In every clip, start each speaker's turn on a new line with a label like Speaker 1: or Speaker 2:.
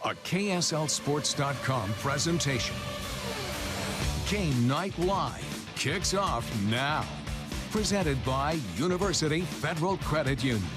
Speaker 1: A KSLSports.com presentation. Game Night Live kicks off now. Presented by University Federal Credit Union.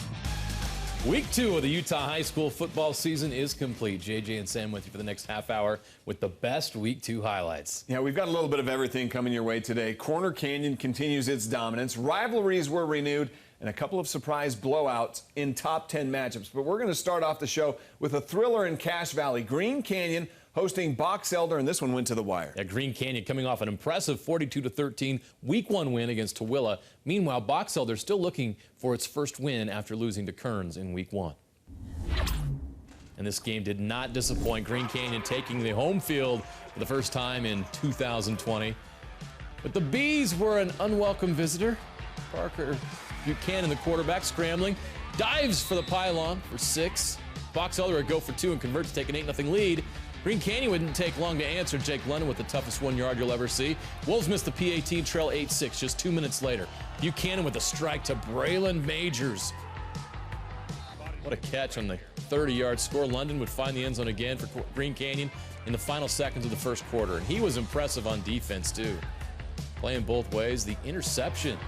Speaker 2: Week 2 of the Utah High School football season is complete. JJ and Sam with you for the next half hour with the best Week 2 highlights.
Speaker 3: Yeah, we've got a little bit of everything coming your way today. Corner Canyon continues its dominance. Rivalries were renewed and a couple of surprise blowouts in top 10 matchups. But we're going to start off the show with a thriller in Cache Valley. Green Canyon hosting Box Elder, and this one went to the wire.
Speaker 2: Yeah, Green Canyon coming off an impressive 42-13 Week 1 win against Tooele. Meanwhile, Box Elder still looking for its first win after losing to Kearns in Week 1. And this game did not disappoint. Green Canyon taking the home field for the first time in 2020. But the Bees were an unwelcome visitor. Parker Buchanan, the quarterback, scrambling, dives for the pylon for 6. Box Elder would go for 2 and converts to take an 8-0 lead. Green Canyon wouldn't take long to answer. Jake London with the toughest 1 yard you'll ever see. Wolves missed the PAT trail 8-6 just 2 minutes later. Buchanan with a strike to Braylon Majors. What a catch on the 30-yard score. London would find the end zone again for Green Canyon in the final seconds of the first quarter. And he was impressive on defense, too. Playing both ways, the interception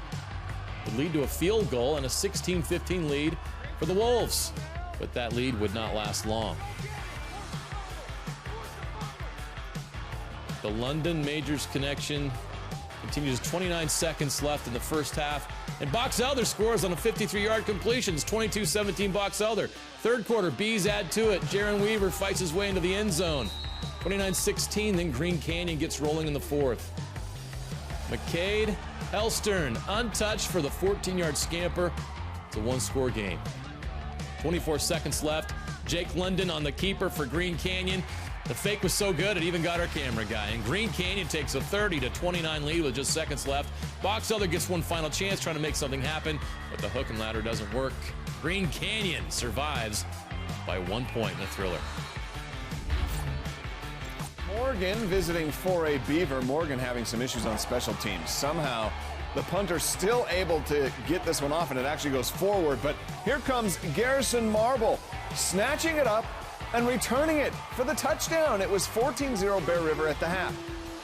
Speaker 2: would lead to a field goal and a 16-15 lead for the Wolves. But that lead would not last long. The London Majors connection continues. 29 seconds left in the first half. And Box Elder scores on a 53-yard completion. It's 22-17 Box Elder. Third quarter, Bees add to it. Jaron Weaver fights his way into the end zone. 29-16, then Green Canyon gets rolling in the fourth. McCade Elstern untouched for the 14-yard scamper. It's a one-score game. 24 seconds left. Jake London on the keeper for Green Canyon. The fake was so good, it even got our camera guy. And Green Canyon takes a 30-29 lead with just seconds left. Box Elder gets one final chance trying to make something happen, but the hook and ladder doesn't work. Green Canyon survives by 1 point in the thriller.
Speaker 3: Morgan visiting 4A Beaver. Morgan having some issues on special teams. Somehow, the punter still able to get this one off, and it actually goes forward. But here comes Garrison Marble, snatching it up and returning it for the touchdown. It was 14-0 Bear River at the half.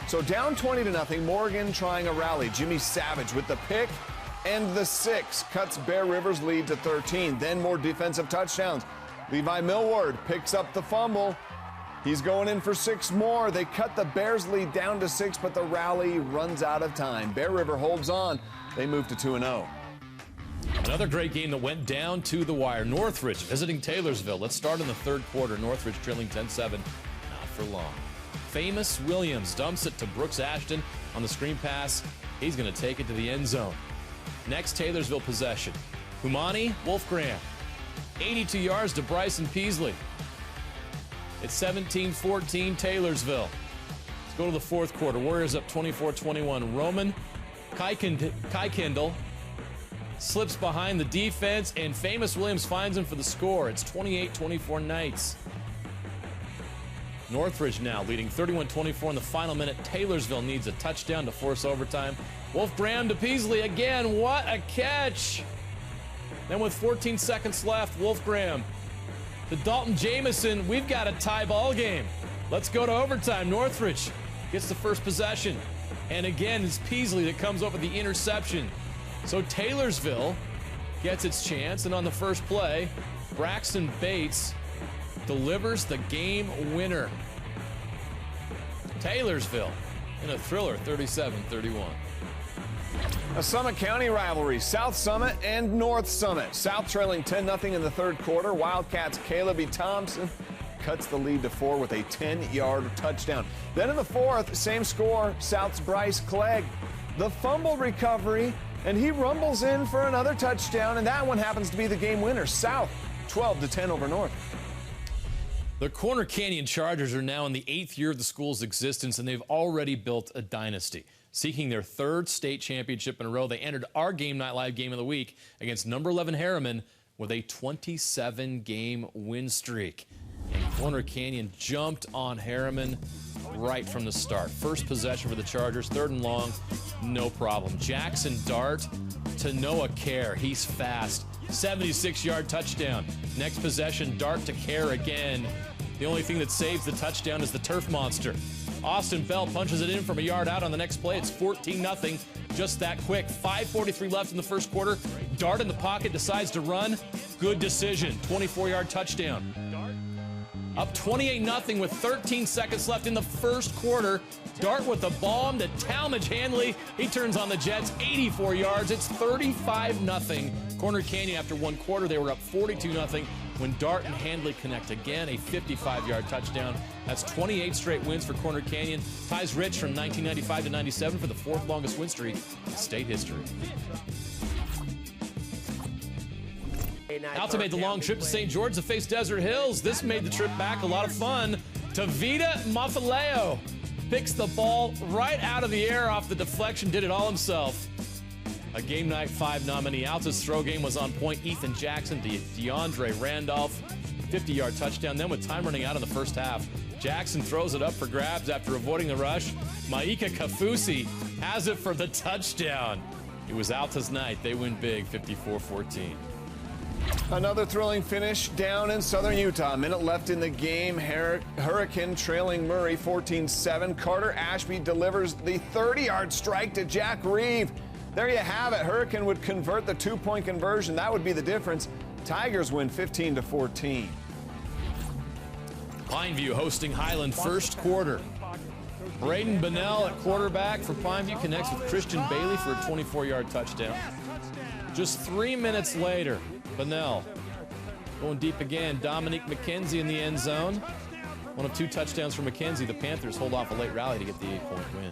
Speaker 3: So down 20-0, Morgan trying a rally. Jimmy Savage with the pick and the 6 cuts Bear River's lead to 13. Then more defensive touchdowns. Levi Millward picks up the fumble. He's going in for 6 more. They cut the Bears' lead down to 6, but the rally runs out of time. Bear River holds on. They move to 2-0.
Speaker 2: Another great game that went down to the wire. Northridge visiting Taylorsville. Let's start in the third quarter. Northridge trailing 10-7. Not for long. Famous Williams dumps it to Brooks Ashton on the screen pass. He's going to take it to the end zone. Next Taylorsville possession. Humani Wolfgram. 82 yards to Bryson Peasley. It's 17-14 Taylorsville. Let's go to the fourth quarter. Warriors up 24-21. Roman Kuykendall slips behind the defense, and Famous Williams finds him for the score. It's 28-24 Knights. Northridge now leading 31-24 in the final minute. Taylorsville needs a touchdown to force overtime. Wolf Graham to Peasley again. What a catch! Then with 14 seconds left, Wolf Graham to Dalton Jamison. We've got a tie ball game. Let's go to overtime. Northridge gets the first possession. And again, it's Peasley that comes up with the interception. So Taylorsville gets its chance, and on the first play, Braxton Bates delivers the game winner. Taylorsville in a thriller, 37-31.
Speaker 3: A Summit County rivalry, South Summit and North Summit. South trailing 10-0 in the third quarter. Wildcats' Caleb E. Thompson cuts the lead to 4 with a 10-yard touchdown. Then in the fourth, same score, South's Bryce Clegg. The fumble recovery, and he rumbles in for another touchdown, and that one happens to be the game winner. South 12-10 over North.
Speaker 2: The Corner Canyon Chargers are now in the 8th year of the school's existence, and they've already built a dynasty. Seeking their 3rd state championship in a row, they entered our Game Night Live game of the week against number 11 Harriman with a 27-game win streak. And Corner Canyon jumped on Harriman right from the start. First possession for the Chargers, 3rd and long, no problem. Jackson Dart to Noah Kerr. He's fast. 76-yard touchdown. Next possession, Dart to Kerr again. The only thing that saves the touchdown is the turf monster. Austin Bell punches it in from a yard out on the next play. It's 14-0, just that quick. 5:43 left in the first quarter. Dart in the pocket, decides to run. Good decision, 24-yard touchdown. Up 28-0 with 13 seconds left in the first quarter. Dart with the bomb to Talmadge Handley. He turns on the Jets, 84 yards. It's 35-0. Corner Canyon after one quarter, they were up 42-0 when Dart and Handley connect again, a 55-yard touchdown. That's 28 straight wins for Corner Canyon. Ties Rich from 1995 to 97 for the fourth longest win streak in state history. Alta made the long trip to St. George to face Desert Hills. This made the trip back a lot of fun. Tavita Mafaleo picks the ball right out of the air off the deflection, did it all himself. A Game Night 5 nominee. Alta's throw game was on point. Ethan Jackson to DeAndre Randolph, 50-yard touchdown. Then with time running out in the first half, Jackson throws it up for grabs after avoiding the rush. Maika Kafusi has it for the touchdown. It was Alta's night. They win big, 54-14.
Speaker 3: Another thrilling finish down in southern Utah. A minute left in the game. Hurricane trailing Murray 14-7. Carter Ashby delivers the 30-yard strike to Jack Reeve. There you have it. Hurricane would convert the two-point conversion. That would be the difference. Tigers win 15-14.
Speaker 2: Pineview hosting Highland first quarter. Braden Bunnell at quarterback for Pineview connects with Christian Bailey for a 24-yard touchdown. Just 3 minutes later, Bunnell going deep again. Dominique McKenzie in the end zone. One of two touchdowns for McKenzie. The Panthers hold off a late rally to get the 8-point win.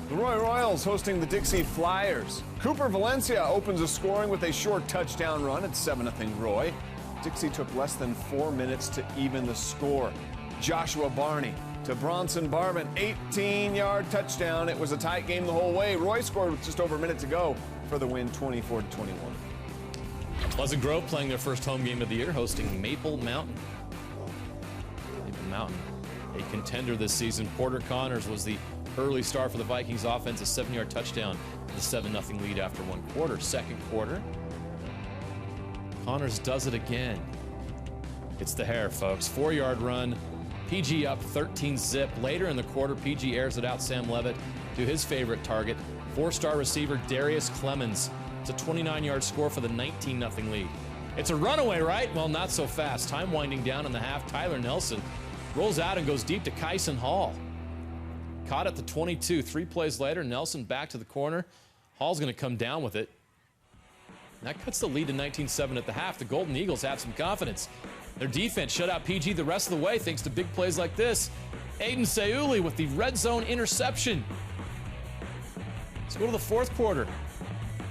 Speaker 3: The Roy Royals hosting the Dixie Flyers. Cooper Valencia opens the scoring with a short touchdown run. It's 7-0 Roy. Dixie took less than 4 minutes to even the score. Joshua Barney to Bronson Barban, 18-yard touchdown. It was a tight game the whole way. Roy scored with just over a minute to go for the win, 24-21.
Speaker 2: Pleasant Grove playing their first home game of the year, hosting Maple Mountain. Maple Mountain, a contender this season. Porter Connors was the early star for the Vikings offense, a 7-yard touchdown, the 7-0 lead after one quarter. Second quarter, Connors does it again. It's the hair, folks. 4-yard run. PG up 13-zip. Later in the quarter, PG airs it out Sam Levitt to his favorite target, 4-star receiver Darius Clemens. It's a 29-yard score for the 19-0 lead. It's a runaway, right? Well, not so fast. Time winding down in the half. Tyler Nelson rolls out and goes deep to Kyson Hall. Caught at the 22. 3 plays later, Nelson back to the corner. Hall's going to come down with it. And that cuts the lead to 19-7 at the half. The Golden Eagles have some confidence. Their defense shut out PG the rest of the way thanks to big plays like this. Aiden Seuli with the red zone interception. Let's go to the fourth quarter.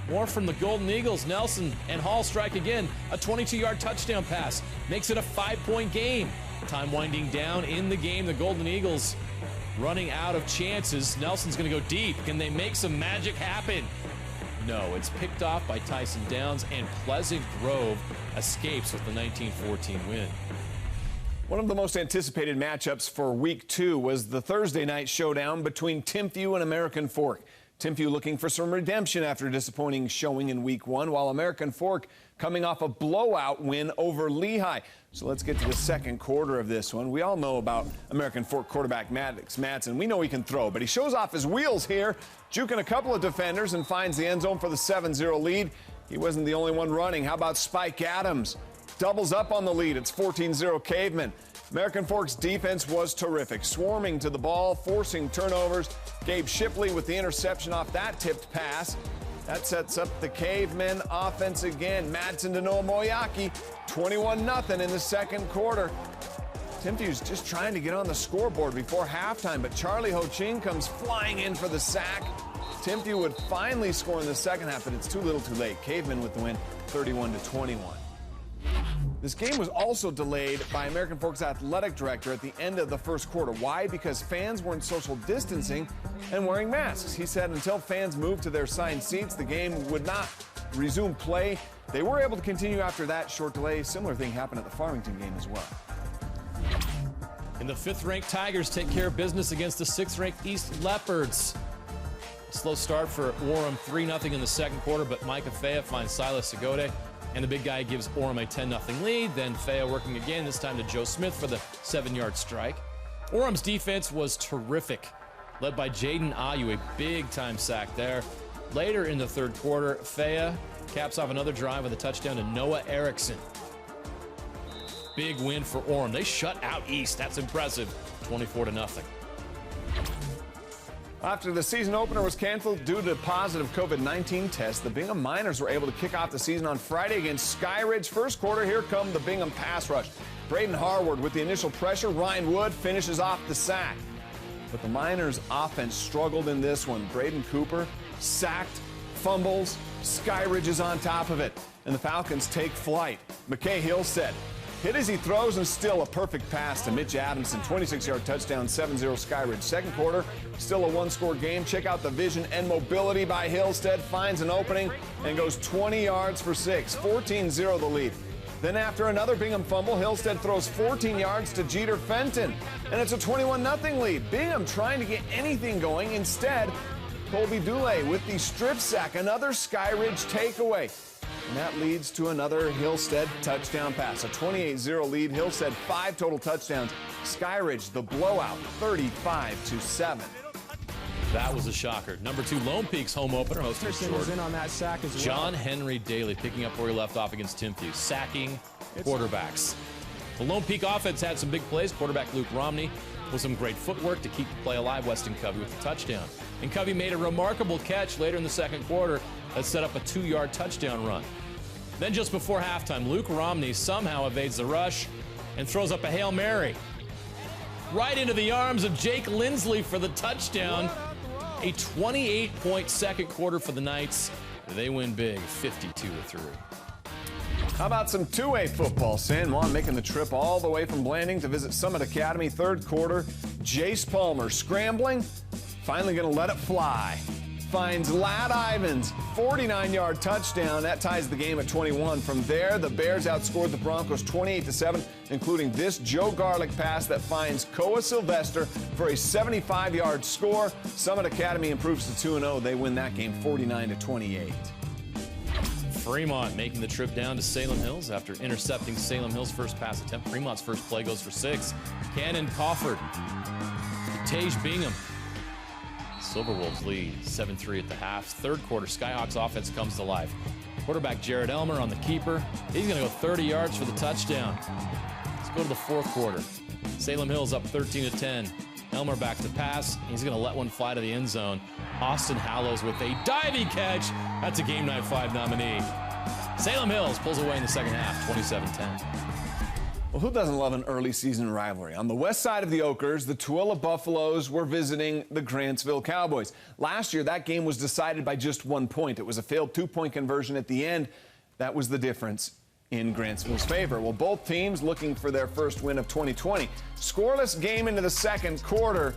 Speaker 2: More from the Golden Eagles. Nelson and Hall strike again. A 22-yard touchdown pass makes it a 5-point game. Time winding down in the game. The Golden Eagles running out of chances. Nelson's going to go deep. Can they make some magic happen? No, it's picked off by Tyson Downs, and Pleasant Grove escapes with the 19-14 win.
Speaker 3: One of the most anticipated matchups for Week 2 was the Thursday night showdown between Timpview and American Fork. Timpview looking for some redemption after a disappointing showing in Week 1, while American Fork coming off a blowout win over Lehigh. So let's get to the second quarter of this one. We all know about American Fork quarterback Maddox Madsen. We know he can throw, but he shows off his wheels here, juking a couple of defenders and finds the end zone for the 7-0 lead. He wasn't the only one running. How about Spike Adams? Doubles up on the lead. It's 14-0 Caveman. American Fork's defense was terrific, swarming to the ball, forcing turnovers. Gabe Shipley with the interception off that tipped pass. That sets up the Cavemen offense again. Madsen to Noah Moyaki, 21-0 in the second quarter. Timpview's just trying to get on the scoreboard before halftime, but Charlie Ho-Ching comes flying in for the sack. Timpview would finally score in the second half, but it's too little too late. Cavemen with the win, 31-21. This game was also delayed by American Fork's athletic director at the end of the first quarter. Why? Because fans weren't social distancing and wearing masks. He said until fans moved to their assigned seats, the game would not resume play. They were able to continue after that short delay. Similar thing happened at the Farmington game as well.
Speaker 2: And the 5th-ranked Tigers take care of business against the 6th-ranked East Leopards. A slow start for Orem, 3-0 in the second quarter, but Micah Fea finds Silas Segode And the big guy gives Orem a 10-0 lead. Then Fea working again, this time to Joe Smith for the 7-yard strike. Orem's defense was terrific, led by Jaden Ayu, a big-time sack there. Later in the third quarter, Fea caps off another drive with a touchdown to Noah Erickson. Big win for Orem. They shut out East. That's impressive. 24-0.
Speaker 3: After the season opener was canceled due to positive COVID-19 tests, the Bingham Miners were able to kick off the season on Friday against Skyridge. First quarter, here come the Bingham pass rush. Braden Harward with the initial pressure. Ryan Wood finishes off the sack. But the Miners' offense struggled in this one. Braden Cooper sacked, fumbles, Skyridge is on top of it, and the Falcons take flight. McKay Hillstead hit as he throws, and still a perfect pass to Mitch Adamson. 26-yard touchdown, 7-0 Skyridge. Second quarter, still a one-score game. Check out the vision and mobility by Hillstead. Finds an opening and goes 20 yards for 6. 14-0 the lead. Then after another Bingham fumble, Hillstead throws 14 yards to Jeter Fenton, and it's a 21-0 lead. Bingham trying to get anything going. Instead, Colby Dule with the strip sack, another Skyridge takeaway. And that leads to another Hillstead touchdown pass. A 28-0 lead. Hillstead 5 total touchdowns. Skyridge, the blowout, 35-7.
Speaker 2: That was a shocker. Number 2, Lone Peak's home opener hosting
Speaker 4: was in on that sack as well.
Speaker 2: John Henry Daly picking up where he left off against Timpview, sacking quarterbacks. The Lone Peak offense had some big plays. Quarterback Luke Romney with some great footwork to keep the play alive. Weston Covey with the touchdown. And Covey made a remarkable catch later in the second quarter that set up a 2-yard touchdown run. Then just before halftime, Luke Romney somehow evades the rush and throws up a Hail Mary right into the arms of Jake Lindsley for the touchdown. A 28-point second quarter for the Knights. They win big, 52-3.
Speaker 3: How about some 2A football? San Juan making the trip all the way from Blanding to visit Summit Academy. Third quarter, Jace Palmer scrambling, finally going to let it fly. Finds Ladd Ivins, 49-yard touchdown. That ties the game at 21. From there, the Bears outscored the Broncos 28-7, including this Joe Garlick pass that finds Koa Sylvester for a 75-yard score. Summit Academy improves to 2-0. They win that game 49-28.
Speaker 2: Fremont making the trip down to Salem Hills after intercepting Salem Hills' first pass attempt. Fremont's first play goes for 6. Cannon Cofford to Tage Bingham. Silverwolves lead 7-3 at the half. Third quarter, Skyhawks offense comes to life. Quarterback Jared Elmer on the keeper. He's going to go 30 yards for the touchdown. Let's go to the fourth quarter. Salem Hills up 13-10. Elmer back to pass. He's going to let one fly to the end zone. Austin Hallows with a diving catch. That's a Game Night 5 nominee. Salem Hills pulls away in the second half, 27-10.
Speaker 3: Well, who doesn't love an early season rivalry? On the west side of the Oakers, the Tooele Buffaloes were visiting the Grantsville Cowboys. Last year, that game was decided by just 1 point. It was a failed 2-point conversion at the end. That was the difference in Grantsville's favor. Well, both teams looking for their first win of 2020. Scoreless game into the second quarter,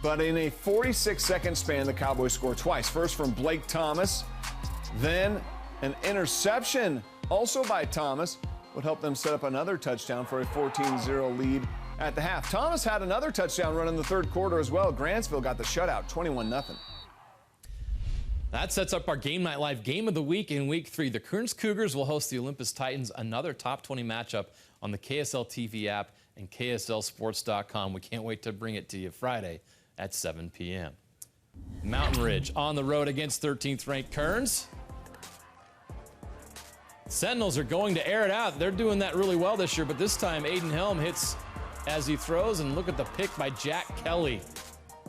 Speaker 3: but in a 46-second span, the Cowboys scored twice. First from Blake Thomas, then an interception also by Thomas would help them set up another touchdown for a 14-0 lead at the half. Thomas had another touchdown run in the third quarter as well. Grantsville got the shutout, 21-0.
Speaker 2: That sets up our Game Night Live game of the week in Week 3. The Kearns Cougars will host the Olympus Titans, another top 20 matchup on the KSL TV app and KSLSports.com. We can't wait to bring it to you Friday at 7 p.m. Mountain Ridge on the road against 13th ranked Kearns. Sentinels are going to air it out. They're doing that really well this year, but this time Aiden Helm hits as he throws, and look at the pick by Jack Kelly.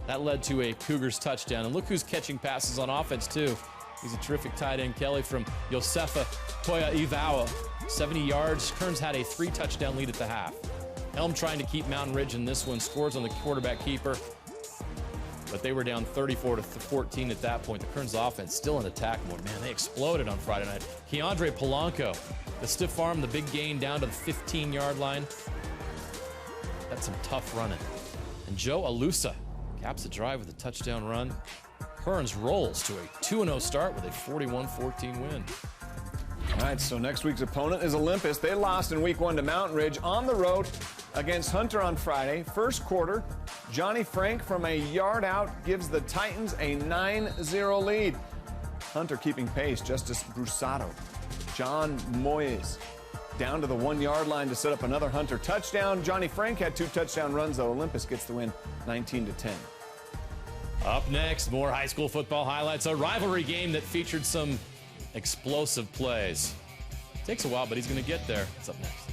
Speaker 2: That led to a Cougars touchdown. And look who's catching passes on offense, too. He's a terrific tight end, Kelly, from Josefa Toya Ivawa. 70 yards. Kearns had a 3-touchdown lead at the half. Helm trying to keep Mountain Ridge in this one. Scores on the quarterback keeper. But they were down 34-14 at that point. The Kearns offense still in attack mode. Man, they exploded on Friday night. Keandre Polanco, the stiff arm, the big gain down to the 15-yard line. That's some tough running. And Joe Alusa caps the drive with a touchdown run. Kearns rolls to a 2-0 start with a 41-14 win.
Speaker 3: All right, so next week's opponent is Olympus. They lost in Week 1 to Mountain Ridge on the road against Hunter on Friday. First quarter, Johnny Frank from a yard out gives the Titans a 9-0 lead. Hunter keeping pace. Justice Brusato John Moyes down to the 1-yard line to set up another Hunter touchdown. Johnny Frank had 2 touchdown runs, though. Olympus gets the win 19-10.
Speaker 2: Up next, more high school football highlights. A rivalry game that featured some explosive plays. Takes a while, but he's going to get there. It's up next.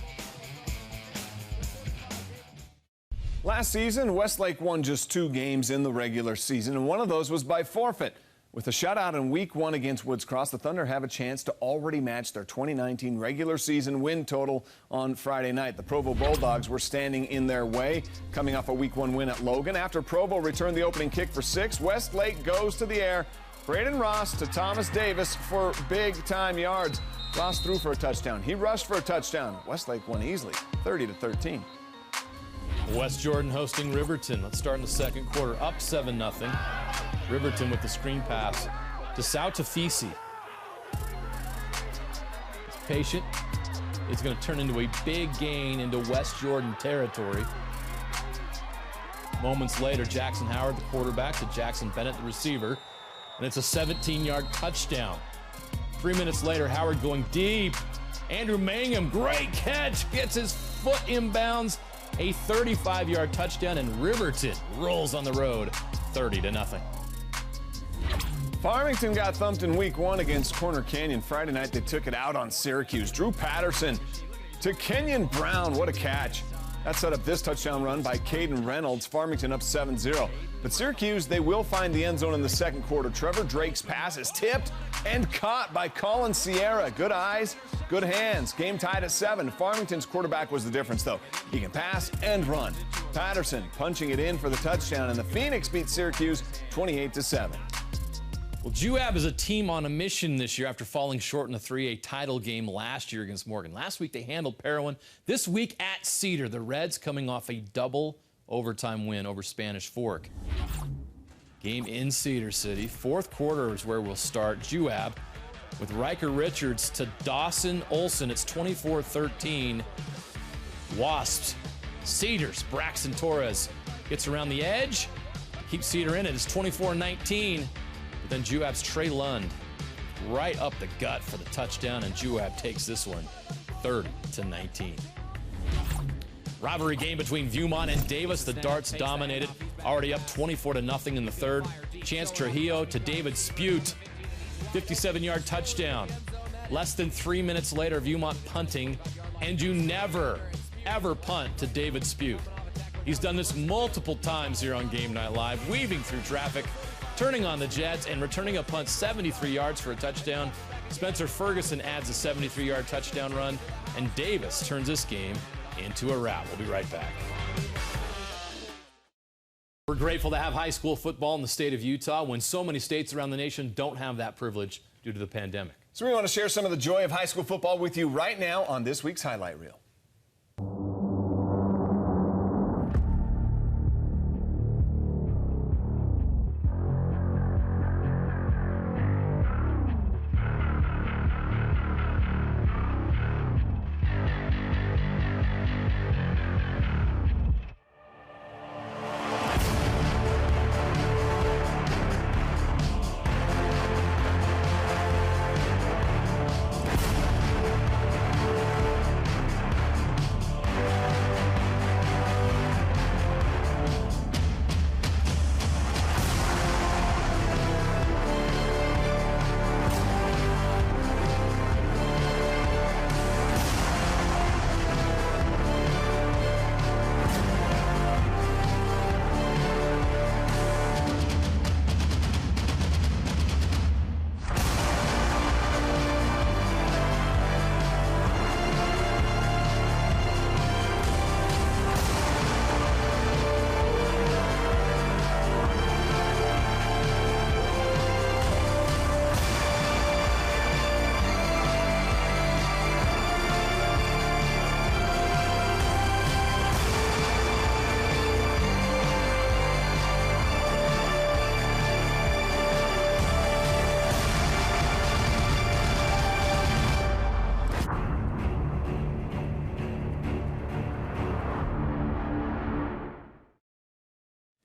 Speaker 3: Last season, Westlake won just 2 games in the regular season, and one of those was by forfeit. With a shutout in Week 1 against Woods Cross, the Thunder have a chance to already match their 2019 regular season win total on Friday night. The Provo Bulldogs were standing in their way, coming off a Week 1 win at Logan. After Provo returned the opening kick for 6, Westlake goes to the air. Braden Ross to Thomas Davis for big-time yards. Ross threw for a touchdown. He rushed for a touchdown. Westlake won easily, 30-13.
Speaker 2: West Jordan hosting Riverton. Let's start in the second quarter. Up 7-0. Riverton with the screen pass to Sautafisi. He's patient. It's going to turn into a big gain into West Jordan territory. Moments later, Jackson Howard, the quarterback, to Jackson Bennett, the receiver. And it's a 17-yard touchdown. 3 minutes later, Howard going deep. Andrew Mangum, great catch, gets his foot inbounds. A 35-yard touchdown, and Riverton rolls on the road 30-0.
Speaker 3: Farmington got thumped in Week 1 against Corner Canyon. Friday night, they took it out on Syracuse. Drew Patterson to Kenyon Brown. What a catch. That set up this touchdown run by Caden Reynolds. Farmington up 7-0. But Syracuse, they will find the end zone in the second quarter. Trevor Drake's pass is tipped and caught by Colin Sierra. Good eyes, good hands. Game tied at 7. Farmington's quarterback was the difference, though. He can pass and run. Patterson punching it in for the touchdown, and the Phoenix beat Syracuse 28-7.
Speaker 2: Well, Juab is a team on a mission this year after falling short in the 3A title game last year against Morgan. Last week they handled Parowan. This week at Cedar, the Reds coming off a double overtime win over Spanish Fork. Game in Cedar City. Fourth quarter is where we'll start. Juab with Riker Richards to Dawson Olson. It's 24-13. Wasps. Cedars. Braxton Torres gets around the edge. Keeps Cedar in it. It's 24-19. Then Juab's Trey Lund right up the gut for the touchdown, and Juab takes this one 30-19. Rivalry game between Viewmont and Davis. The Darts dominated, already up 24-0 in the third. Chance Trujillo to David Spute, 57-yard touchdown. Less than 3 minutes later, Viewmont punting, and you never, ever punt to David Spute. He's done this multiple times here on Game Night Live, weaving through traffic, turning on the Jets, and returning a punt 73 yards for a touchdown. Spencer Ferguson adds a 73-yard touchdown run, and Davis turns this game into a wrap. We'll be right back. We're grateful to have high school football in the state of Utah when so many states around the nation don't have that privilege due to the pandemic.
Speaker 3: So we want to share some of the joy of high school football with you right now on this week's highlight reel.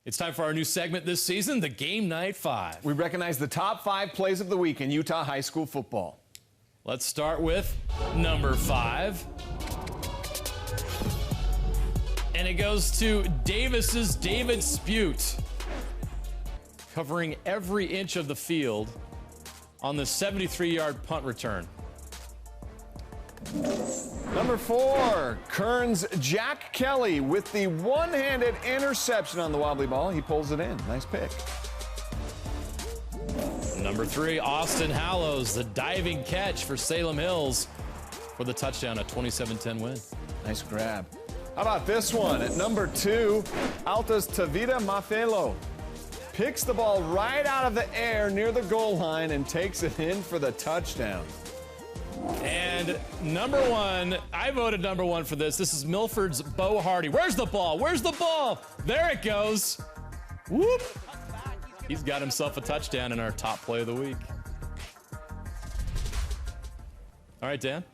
Speaker 2: It's time for our new segment this season, the Game Night 5.
Speaker 3: We recognize the top 5 plays of the week in Utah high school football.
Speaker 2: Let's start with number 5. And it goes to Davis's David Spute, covering every inch of the field on the 73-yard punt return.
Speaker 3: Number 4, Kern's Jack Kelly with the one-handed interception on the wobbly ball. He pulls it in. Nice pick.
Speaker 2: Number 3, Austin Hallows, the diving catch for Salem Hills for the touchdown, a 27-10 win.
Speaker 3: Nice grab. How about this one? At number 2, Alta's Tavita Mafelo picks the ball right out of the air near the goal line and takes it in for the touchdown.
Speaker 2: And number 1, I voted number 1 for this. This is Milford's Bo Hardy. Where's the ball? Where's the ball? There it goes. Whoop. He's got himself a touchdown in our top play of the week. All right, Dan.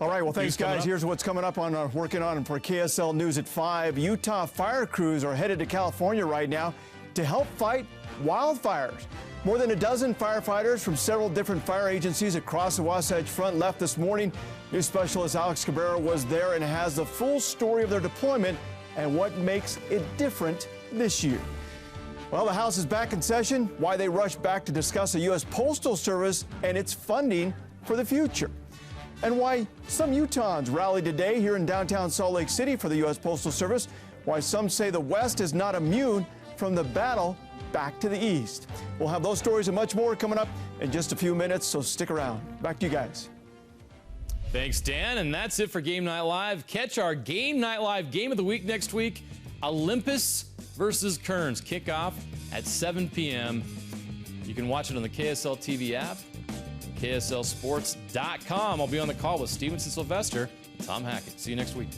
Speaker 4: All right, well, thanks, guys. Here's what's coming up on working on for KSL News at 5. Utah fire crews are headed to California right now to help fight wildfires. More than a dozen firefighters from several different fire agencies across the Wasatch Front left this morning. News specialist Alex Cabrera was there and has the full story of their deployment and what makes it different this year. Well, the House is back in session. Why they rushed back to discuss the U.S. Postal Service and its funding for the future. And why some Utahns rallied today here in downtown Salt Lake City for the U.S. Postal Service. Why some say the West is not immune from the battle back to the East. We'll have those stories and much more coming up in just a few minutes, so stick around. Back to you guys.
Speaker 2: Thanks, Dan. And that's it for Game Night Live. Catch our Game Night Live game of the week next week. Olympus versus Kearns. Kickoff at 7 p.m. You can watch it on the KSL TV app, KSLSports.com. I'll be on the call with Stevenson Sylvester, Tom Hackett. See you next week.